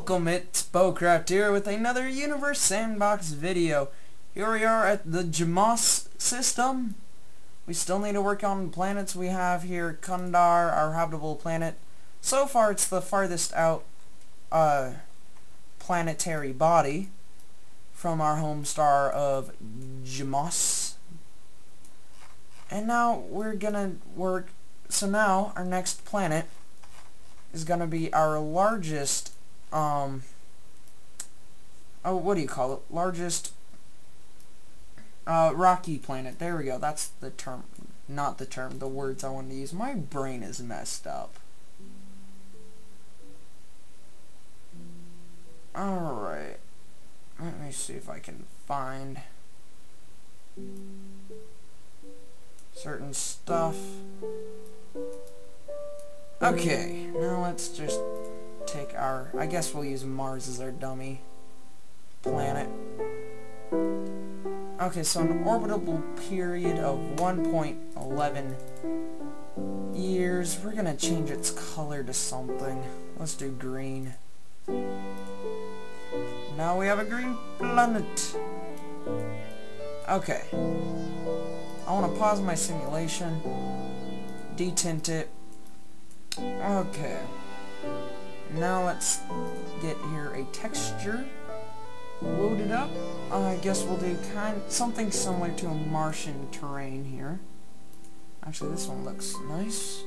Welcome, it's Boecraft here with another Universe Sandbox video. Here we are at the Jamos system. We still need to work on the planets we have here. Kundar, our habitable planet. So far it's the farthest out planetary body from our home star of Jamos. And now we're gonna work, so now our next planet is gonna be our largest what do you call it? Largest rocky planet. There we go. That's the term. Not the term, the words I wanted to use. My brain is messed up. Alright. Let me see if I can find certain stuff. Okay, now let's just take our, I guess we'll use Mars as our dummy planet. Okay, so an orbitable period of 1.11 years. We're gonna change its color to something. Let's do green. Now we have a green planet. Okay. I want to pause my simulation, detint it. Okay. Now let's get here a texture loaded up. I guess we'll do something similar to a Martian terrain here. Actually, this one looks nice.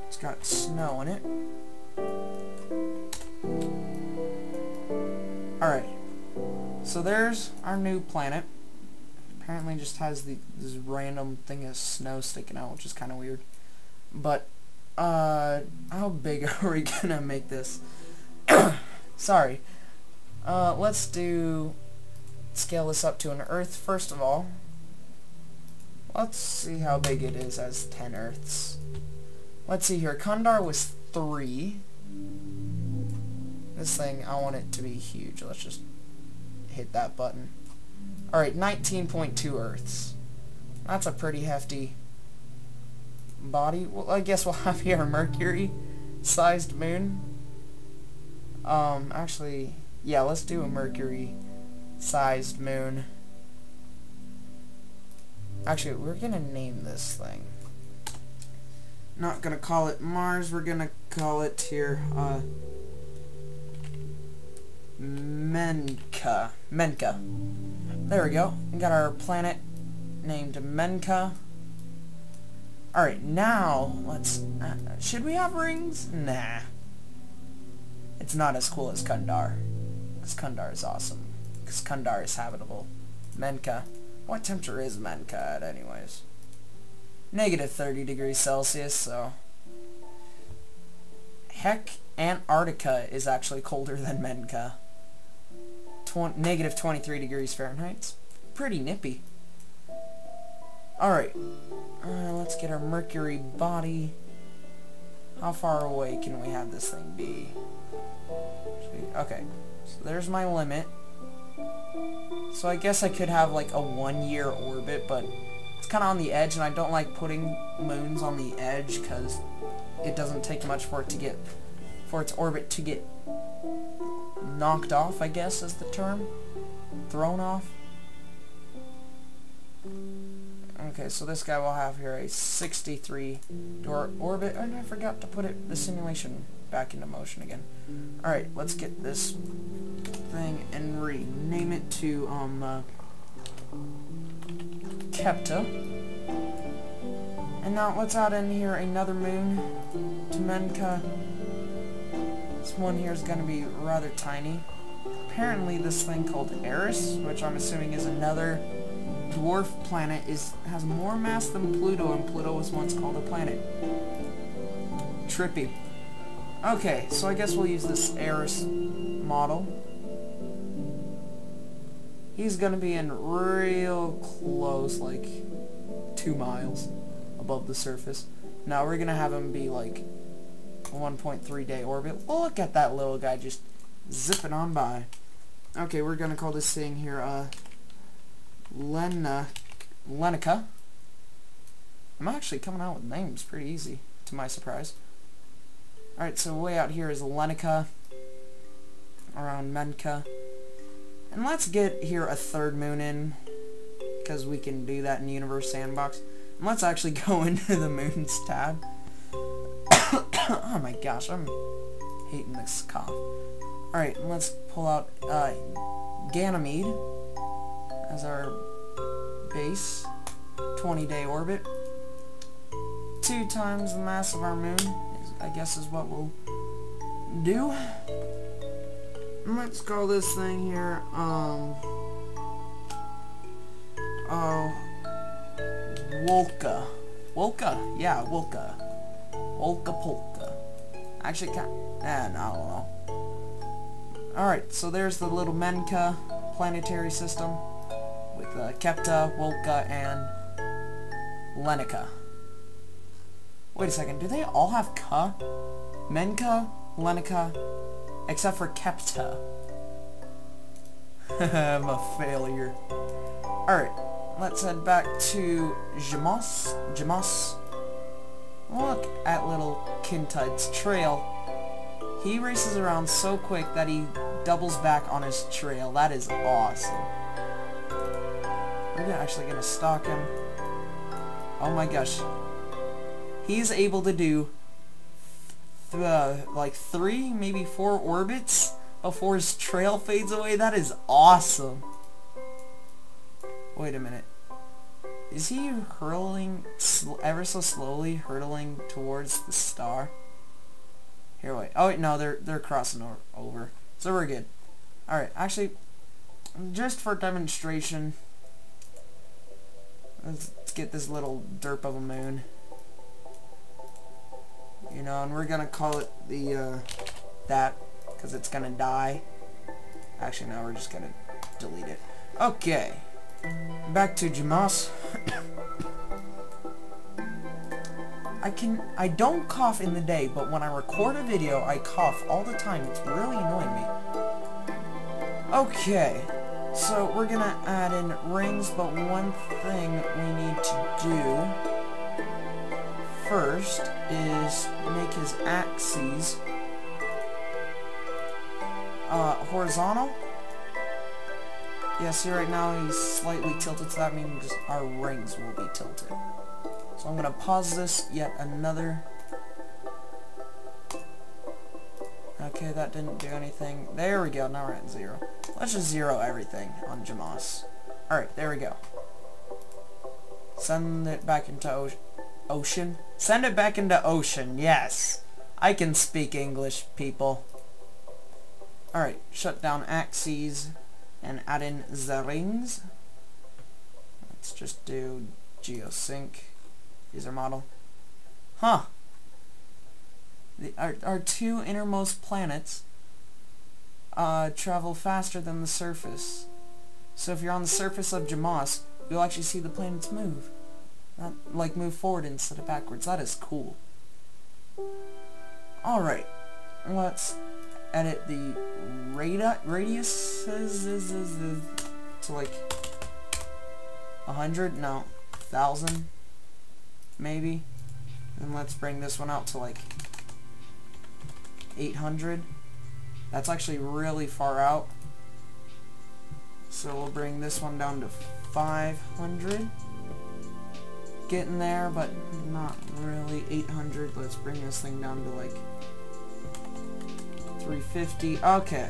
It's got snow in it. Alright. So there's our new planet. Apparently just has this random thing of snow sticking out, which is kind of weird. But how big are we gonna make this? Sorry. Let's scale this up to an Earth first of all. Let's see how big it is as 10 Earths. Let's see here. Kundar was 3. This thing, I want it to be huge. Let's just hit that button. Alright, 19.2 Earths. That's a pretty hefty body. Well, I guess we'll have here a Mercury-sized moon. Actually, yeah, let's do a Mercury-sized moon. Actually, we're gonna name this thing. Not gonna call it Mars, we're gonna call it here, Menka. There we go. We got our planet named Menka. Alright, now let's... should we have rings? Nah. It's not as cool as Kundar. Because Kundar is awesome. Because Kundar is habitable. Menka. What temperature is Menka at anyways? Negative 30 degrees Celsius, so... Heck, Antarctica is actually colder than Menka. Negative 23 degrees Fahrenheit. It's pretty nippy. Alright. Let's get our Mercury body. How far away can we have this thing be? Okay. So there's my limit. So I guess I could have like a 1-year orbit, but it's kind of on the edge, and I don't like putting moons on the edge because it doesn't take much for its orbit to get knocked off, I guess is the term. Thrown off. Okay, so this guy will have here a 63 orbit, and I forgot to put the simulation back into motion again. Alright, let's get this thing and rename it to Kepta. And now let's add in here another moon to Menka. This one here is going to be rather tiny. Apparently this thing called Eris, which I'm assuming is another dwarf planet, has more mass than Pluto, and Pluto was once called a planet. Trippy. Okay, so I guess we'll use this Eris model. He's gonna be in real close, like 2 miles above the surface. Now we're gonna have him be like 1.3 day orbit. Look at that little guy just zipping on by. Okay, we're gonna call this thing here Lenica. I'm actually coming out with names pretty easy, to my surprise. Alright, so way out here is Lenica. around Menka. And let's get here a third moon in, because we can do that in Universe Sandbox. And let's actually go into the moons tab. Oh my gosh, I'm hating this cough. Alright, let's pull out Ganymede as our base. 20-day orbit. 2 times the mass of our moon, I guess is what we'll do. Let's call this thing here, Wolka. Wolka? Yeah, Wolka. Wolka Polka. Actually, no, I don't know. Alright, so there's the little Menka planetary system with Kepta, Wolka, and Lenica. Wait a second, do they all have Ka? Menka, Lenica, except for Kepta. I'm a failure. Alright, let's head back to Jamos. Look at little Kintide's trail. He races around so quick that he doubles back on his trail. That is awesome. We're actually gonna stalk him. Oh my gosh. He's able to do like 3, maybe 4 orbits before his trail fades away. That is awesome. Wait a minute. Is he hurtling ever so slowly, hurtling towards the star? Here, wait. Oh wait, no, they're crossing over. So we're good. Alright, actually, just for demonstration, let's get this little derp of a moon. You know, and we're gonna call it the, that, because it's gonna die. Actually, no, we're just gonna delete it. Okay. Back to Jamas. I don't cough in the day, but when I record a video, I cough all the time. It's really annoying me. Okay, so we're gonna add in rings, but one thing we need to do first is make his axes horizontal. Yeah, see right now he's slightly tilted, so that means our rings will be tilted. So I'm gonna pause this yet another. Okay, that didn't do anything. There we go, now we're at 0. Let's just 0 everything on Jamas. Alright, there we go. Send it back into ocean. Send it back into ocean, yes! I can speak English, people. Alright, shut down axes and add in the rings. Let's just do geosync. User model. Huh. Our 2 innermost planets travel faster than the surface. So if you're on the surface of Jamas, you'll actually see the planets move. Not like move forward instead of backwards. That is cool. Alright. Let's edit the radiuses to like 100? No. 1,000? Maybe. And let's bring this one out to like 800. That's actually really far out. So we'll bring this one down to 500. Getting there, but not really. 800. Let's bring this thing down to like 350. Okay.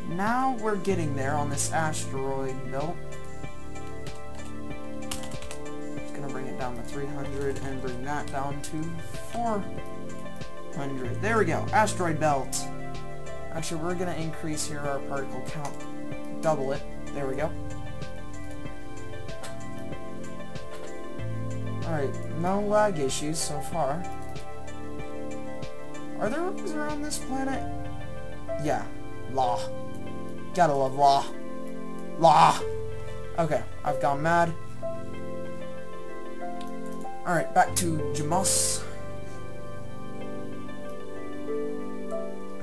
Now we're getting there on this asteroid belt. Bring it down to 300 and bring that down to 400. There we go. Asteroid belt. Actually, we're going to increase here our particle count. Double it. There we go. Alright, no lag issues so far. Are there rings around this planet? Yeah. Law. Gotta love law. Law! Okay, I've gone mad. Alright, back to Jamas.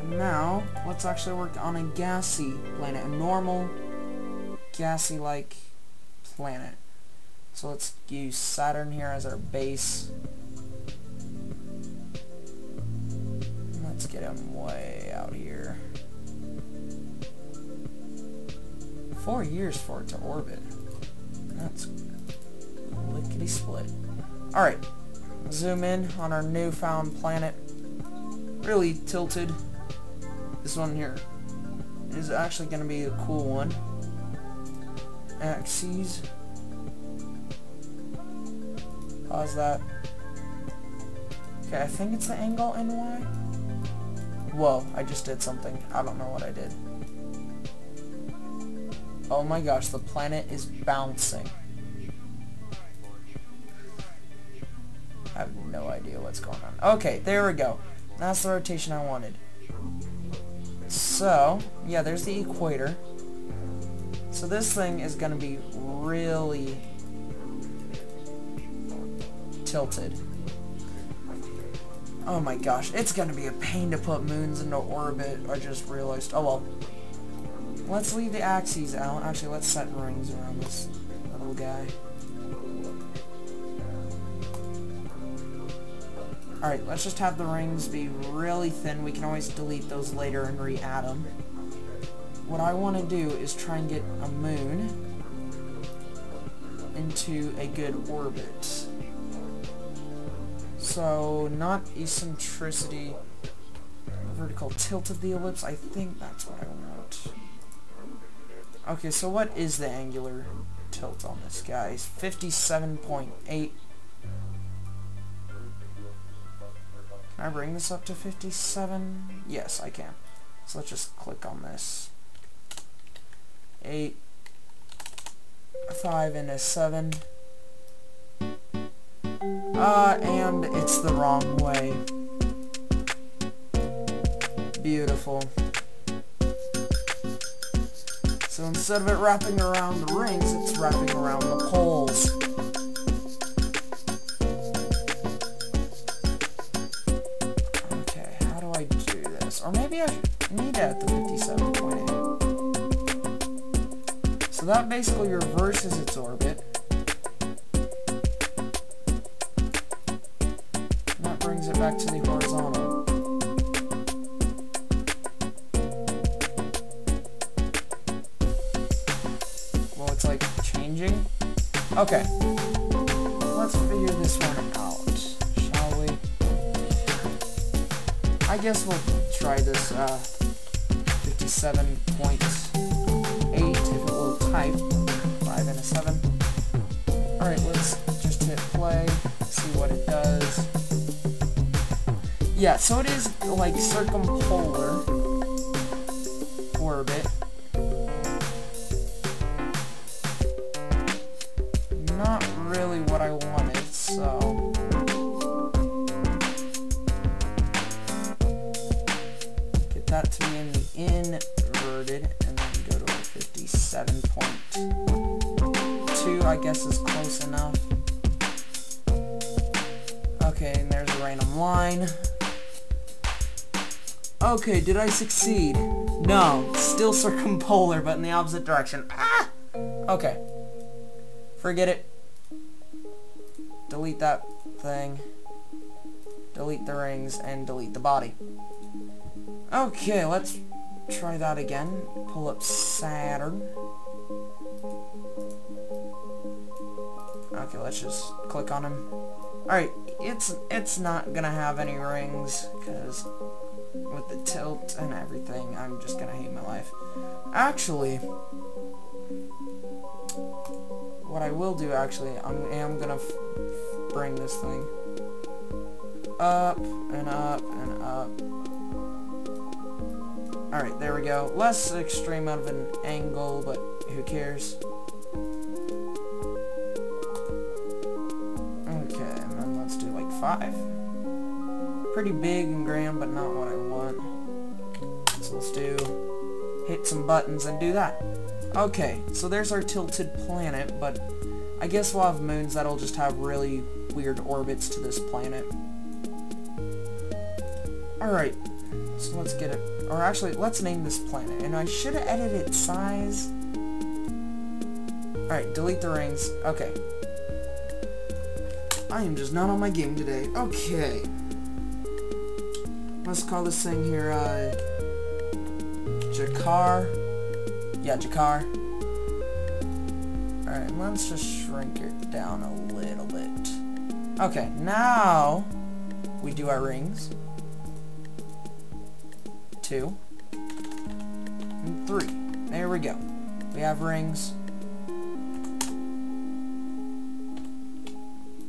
And now, let's actually work on a gassy planet. A normal, gassy-like planet. So let's use Saturn here as our base. Let's get him way out here. 4 years for it to orbit. That's lickety-split. Alright, zoom in on our newfound planet. Really tilted. This one here is actually going to be a cool one. Axes. Pause that. Okay, I think it's the angle NY. Whoa, I just did something. I don't know what I did. Oh my gosh, the planet is bouncing. I have no idea what's going on. Okay, there we go. That's the rotation I wanted. So, yeah, there's the equator. So this thing is going to be really tilted. Oh my gosh, it's going to be a pain to put moons into orbit. I just realized. Oh well. Let's leave the axes out. Actually, let's set rings around this little guy. Alright, let's just have the rings be really thin. We can always delete those later and re-add them. What I want to do is try and get a moon into a good orbit. So, not eccentricity, vertical tilt of the ellipse. I think that's what I want. Okay, so what is the angular tilt on this guy? It's 57.8. Can I bring this up to 57? Yes, I can. So let's just click on this. 8, 5, and a 7. And it's the wrong way. Beautiful. So instead of it wrapping around the rings, it's wrapping around the poles. Okay, how do I do this? Or maybe I need it at the 57.8. So that basically reverses its orbit. And that brings it back to the horizontal. Well, it's like changing. Okay. Let's figure this one out, shall we? I guess we'll try this 57.8 if it will type. 5 and a 7. Alright, let's just hit play, see what it does. Yeah, so it is like circumpolar orbit. Not really what I wanted, so get that to be in the inverted, and then go to a 57.2, I guess is close enough. Okay, and there's a random line. Okay, did I succeed? No, still circumpolar, but in the opposite direction. Ah! Okay. Forget it. Delete that thing. Delete the rings and delete the body. Okay, let's try that again. Pull up Saturn. Okay, let's just click on him. Alright, it's not gonna have any rings, because with the tilt and everything, I'm just gonna hate my life. Actually, what I will do, actually, I am gonna bring this thing up and up and up. Alright, there we go. Less extreme out of an angle, but who cares? Okay, and then let's do like 5. Pretty big and grand, but not what I want. So let's hit some buttons and do that. Okay, so there's our tilted planet, but I guess we'll have moons that'll just have really weird orbits to this planet. Alright, so let's get it, or actually, let's name this planet, and I should have edited its size. Alright, delete the rings. Okay. I am just not on my game today. Okay. Let's call this thing here, Jakar. Yeah, Jakar. Alright, let's just shrink it down a little bit. Okay, now we do our rings. 2 and 3. There we go. We have rings.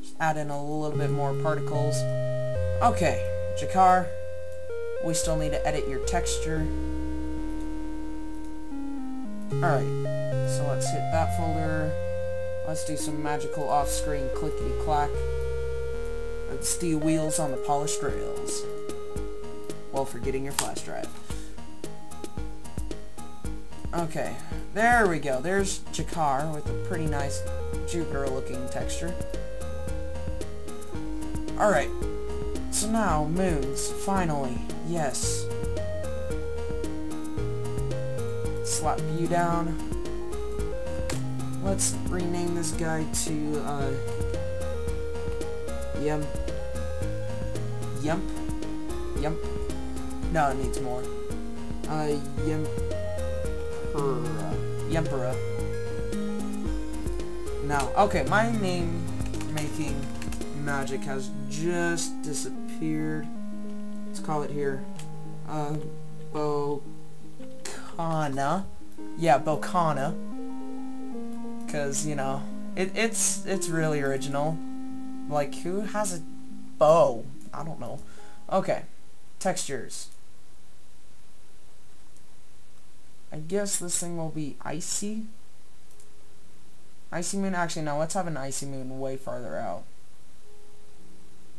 Just add in a little bit more particles. Okay, Jakar, we still need to edit your texture. Alright, so let's hit that folder. Let's do some magical off-screen clickety-clack. Let's steal wheels on the polished rails, while forgetting your flash drive. Okay, there we go. There's Jakar with a pretty nice Jupiter-looking texture. Alright, so now, moons, finally, yes. Slap you down. Let's rename this guy to, Yump. No, it needs more. Yempera. Now, okay, my name-making magic has just disappeared. Let's call it here, Boecraft. Yeah, Boecraft. Cause, you know, it's really original. Like, who has a bow? I don't know. Okay. Textures. I guess this thing will be icy. Icy moon? Actually, no, let's have an icy moon way farther out.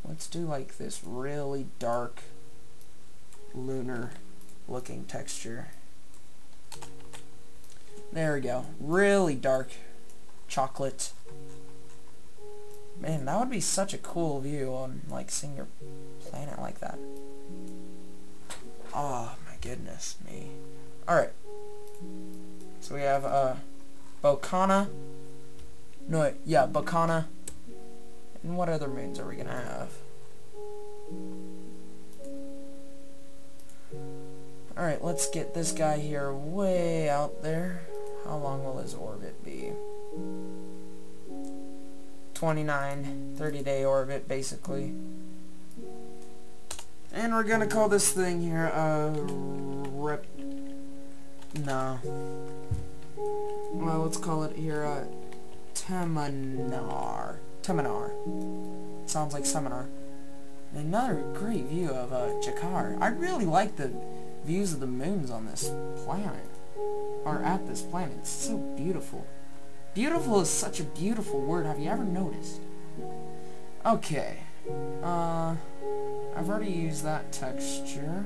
Let's do like this really dark lunar looking texture. There we go. Really dark chocolate. Man, that would be such a cool view on, like, seeing your planet like that. Oh, my goodness me. Alright. So we have, Boecraft. No, yeah, Boecraft. And what other moons are we gonna have? Alright, let's get this guy here way out there. How long will his orbit be? 29, 30-day orbit, basically. And we're gonna call this thing here, no. Well, let's call it here, Teminar. Sounds like seminar. Another great view of, Jakar. I really like the views of the moons on this planet. Or at this planet. It's so beautiful. Beautiful is such a beautiful word. Have you ever noticed? Okay. I've already used that texture.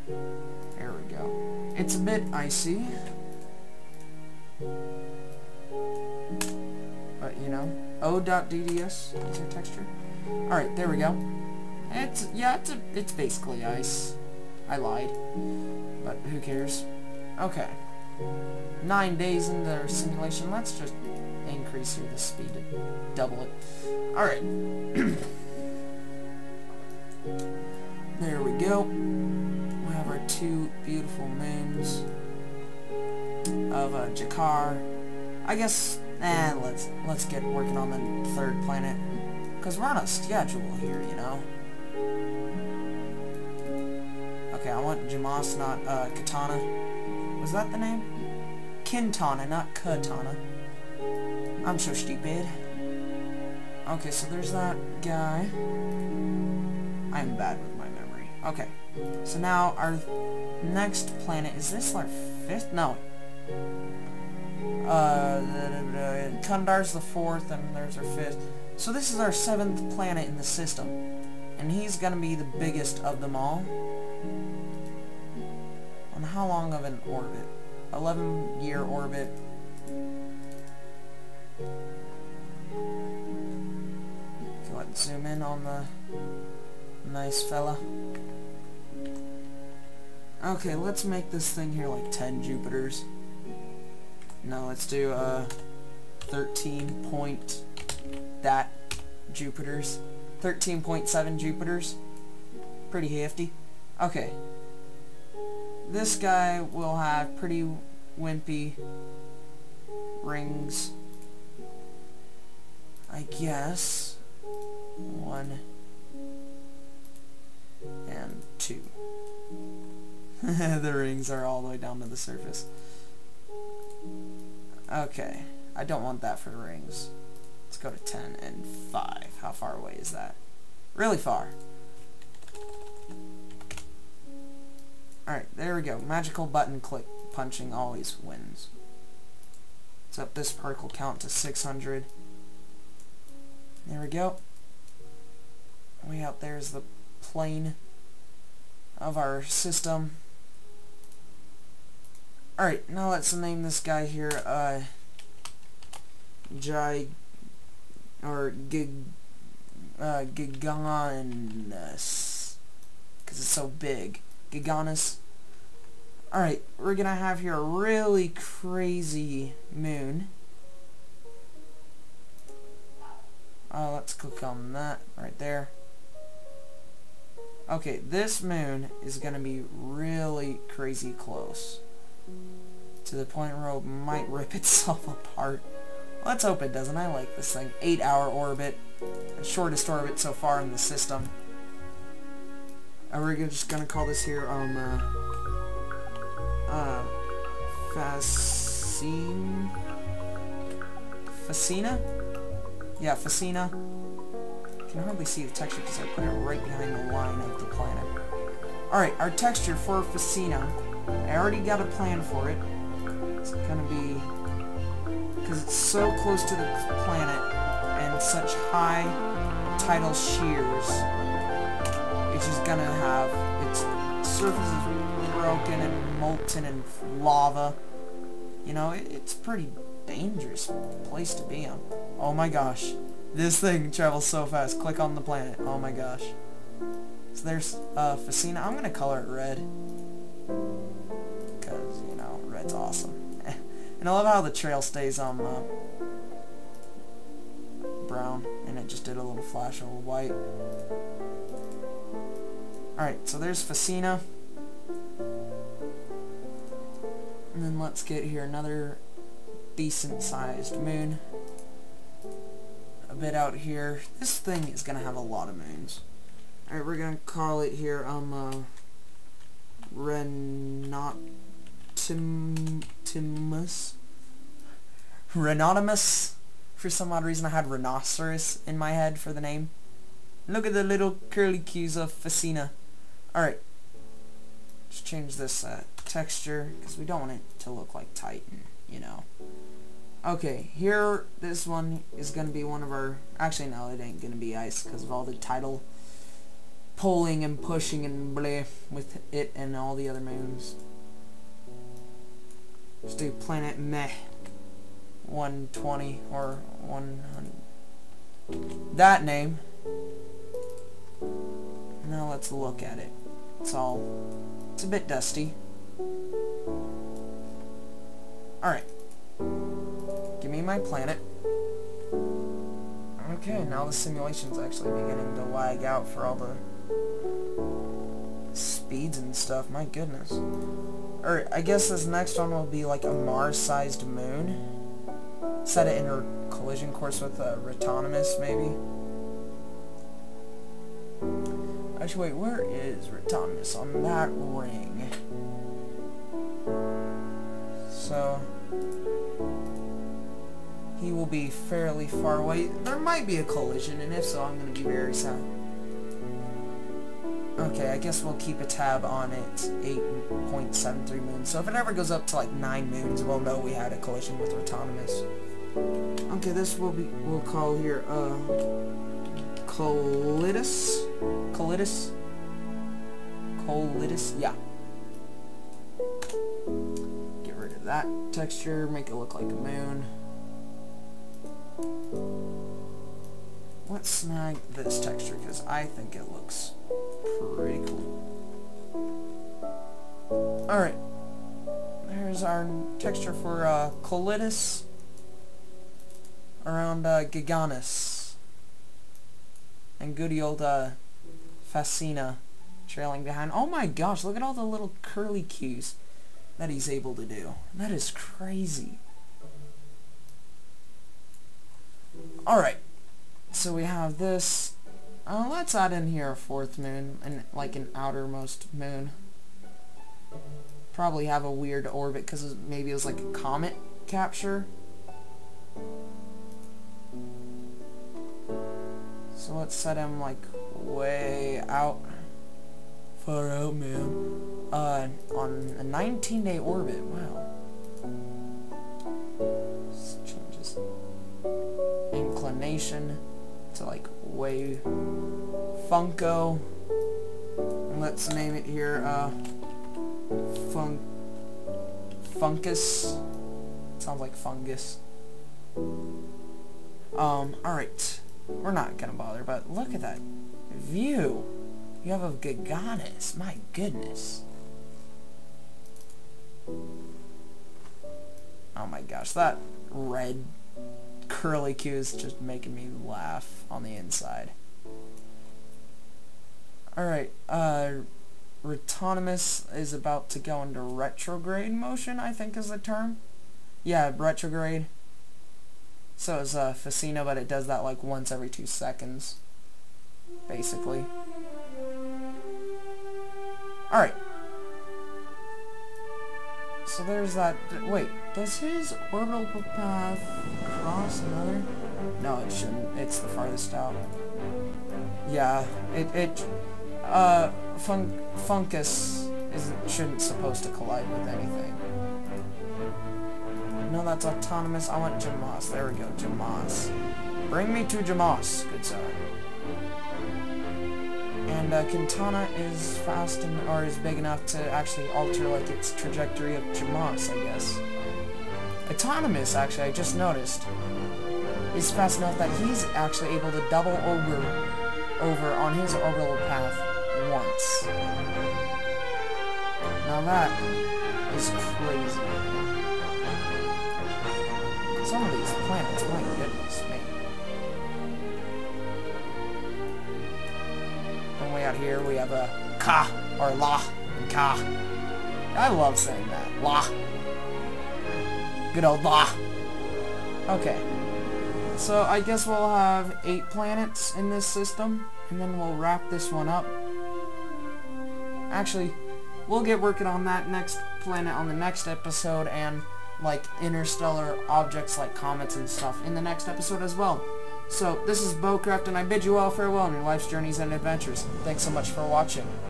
There we go. It's a bit icy. But, you know, O.DDS is our texture. Alright, there we go. It's basically ice. I lied. But who cares? Okay. 9 days into our simulation. Let's just increase here the speed to double it. Alright. There we go. We have our 2 beautiful moons of Jakar. I guess, let's get working on the 3rd planet, because we're on a schedule here, you know. Okay, I want Jamas, not Katana. Was that the name? Kintana, not Katana. I'm so stupid. Okay, so there's that guy. I'm bad with my memory. Okay, so now our next planet, is this our 5th? No. Kundar's the 4th, and there's our 5th. So this is our 7th planet in the system. And he's gonna be the biggest of them all. On how long of an orbit? 11-year orbit. Okay, let's zoom in on the nice fella. Okay, let's make this thing here like 10 Jupiters. No, let's do 13 point that Jupiters. 13.7 Jupiters. Pretty hefty. Okay. This guy will have pretty wimpy rings. I guess 1 and 2. The rings are all the way down to the surface. Okay, I don't want that for rings. Let's go to 10 and 5. How far away is that? Really far. Alright, there we go. Magical button click punching always wins. Let's up this particle count to 600. There we go. Way out there is the plane of our system. Alright, now let's name this guy here, Giganus. Because it's so big. Giganus. Alright, we're gonna have here a really crazy moon. Let's click on that right there. Okay, this moon is gonna be really crazy close. To the point where it might rip itself apart. Let's hope it doesn't. I like this thing. 8-hour orbit. The shortest orbit so far in the system. And we're just gonna call this here, Facina? Yeah, Facina. I can hardly see the texture because I put it right behind the line of the planet. Alright, our texture for Facina. I already got a plan for it. It's gonna be... because it's so close to the planet and such high tidal shears, it's just gonna have its surfaces broken and molten and lava. You know, it's a pretty dangerous place to be on. Oh my gosh. This thing travels so fast. Click on the planet. Oh my gosh. So there's Facina. I'm gonna color it red. Because, you know, red's awesome. And I love how the trail stays on brown, and it just did a little flash of white. Alright, so there's Facina. And then let's get here another decent-sized moon. A bit out here. This thing is going to have a lot of moons. Alright, we're going to call it here, Renotimus. For some odd reason I had rhinoceros in my head for the name. Look at the little curly cues of Facina. Alright. Just change this texture, because we don't want it to look like Titan, you know. Okay, here, this one is going to be one of our... Actually, no, it ain't going to be ice, because of all the tidal pulling and pushing and bleh with it and all the other moons. Let's do Planet Meh 120 or 100. That name. Now let's look at it. It's a bit dusty. Alright. Give me my planet. Okay, now the simulation's actually beginning to lag out for all the speeds and stuff. My goodness. Alright, I guess this next one will be like a Mars-sized moon. Set it in a collision course with a Retonomus, maybe. Actually, wait, where is Retonomus on that ring? So, he will be fairly far away. There might be a collision, and if so, I'm going to be very sad. Okay, I guess we'll keep a tab on its 8.73 moons. So if it ever goes up to like 9 moons, we'll know we had a collision with Retonomus. Okay, this we'll call here Colitis, yeah. Get rid of that texture, make it look like a moon. Let's snag this texture because I think it looks pretty cool. Alright, there's our texture for Colitis around Giganus. And goody old Facina trailing behind. Oh my gosh, look at all the little curly cues that he's able to do. That is crazy. Alright, So we have this. Let's add in here a fourth moon, and like an outermost moon. Probably have a weird orbit because maybe it was like a comet capture. So let's set him like way out. Far out, man. On a 19-day orbit. Wow. This changes inclination to like way Funko. And let's name it here Funkus. Sounds like fungus. Alright. We're not gonna bother, but look at that view you have of Gaganis. My goodness. Oh my gosh, that red curly Q is just making me laugh on the inside. Alright, Retonimus is about to go into retrograde motion, I think is the term. Yeah, retrograde. So it's Facino, but it does that like once every 2 seconds, basically. Alright. So there's that. Wait, does his orbital path cross another? No, it shouldn't. It's the farthest out. Yeah, Funkus shouldn't supposed to collide with anything. No, that's autonomous. I want Jamas. There we go, Jamas. Bring me to Jamas, good sir. And Quintana is fast or is big enough to actually alter like its trajectory of Jamas, I guess. Autonomous, actually, I just noticed, is fast enough that he's actually able to double over on his orbital path once. Now that is crazy. Some of these planets, my goodness me. And way out here we have a Ka, or La, and Ka. I love saying that. La. Good old La. Okay. So I guess we'll have 8 planets in this system, and then we'll wrap this one up. Actually, we'll get working on that next planet on the next episode, and like interstellar objects like comets and stuff in the next episode as well. So this is Boecraft, and I bid you all farewell in your life's journeys and adventures. Thanks so much for watching.